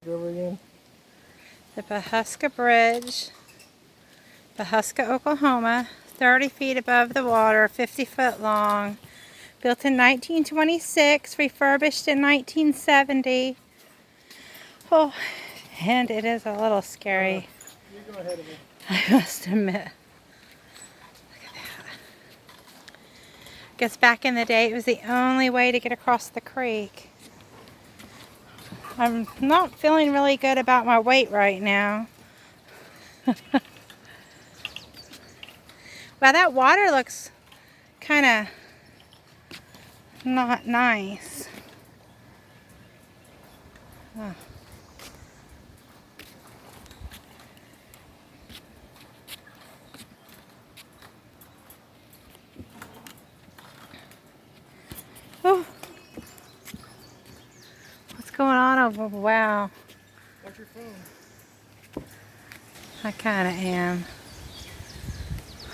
Go over again. The Pawhuska Bridge, Pawhuska, Oklahoma, 30 feet above the water, 50 foot long, built in 1926, refurbished in 1970. Oh, and it is a little scary. You go ahead of me. I must admit. Look at that. Guess back in the day it was the only way to get across the creek. I'm not feeling really good about my weight right now. Wow, that water looks kind of not nice. Oh. Oh. What's going on over? Wow. Watch your phone. I kind of am.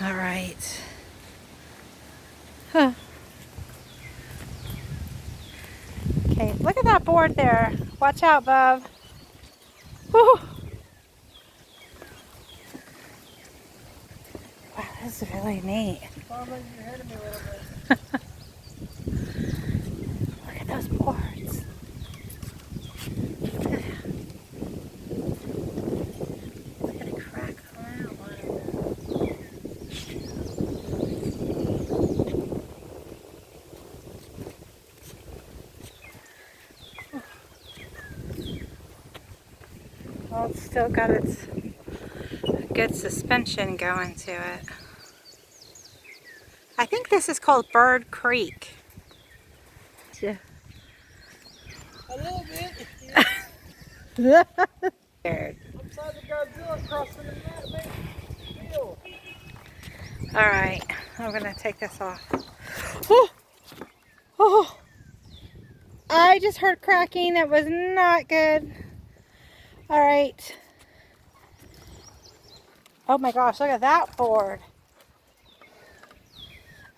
All right. Huh. Okay, look at that board there. Watch out, bub. Whew. Wow, this is really neat. Mom, you're ahead of me a little bit. Look at those boards. Look at a crack on that one. Well, it's still got its good suspension going to it. I think this is called Bird Creek. Yeah. A little bit. Scared. Upside the Godzilla crossing the map, man. Feel. All right, I'm gonna take this off. Oh, oh! I just heard cracking. That was not good. All right. Oh my gosh, look at that board.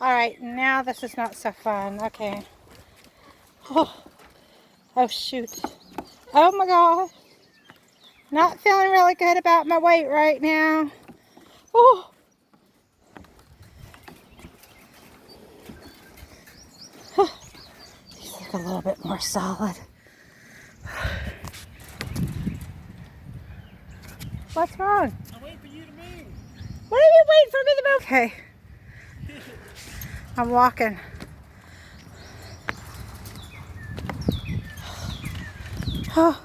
All right, now this is not so fun. Okay. Oh, oh shoot. Oh my gosh. Not feeling really good about my weight right now. Oh. These look a little bit more solid. What's wrong? I'm waiting for you to move. What are you waiting for me to move? Okay. I'm walking. Oh.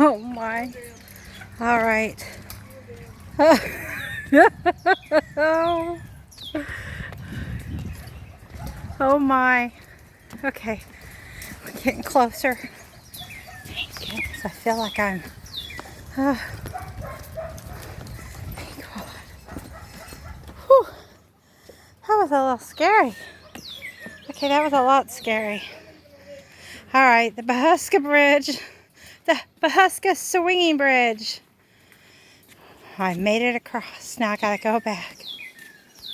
Oh my. All right. Oh. Oh my. Okay. We're getting closer. Thank goodness. I feel like I'm. Thank God. Whew. That was a little scary. Okay, that was a lot scary. All right, the Pawhuska Bridge. The Pawhuska Swinging Bridge. I made it across. Now I gotta go back.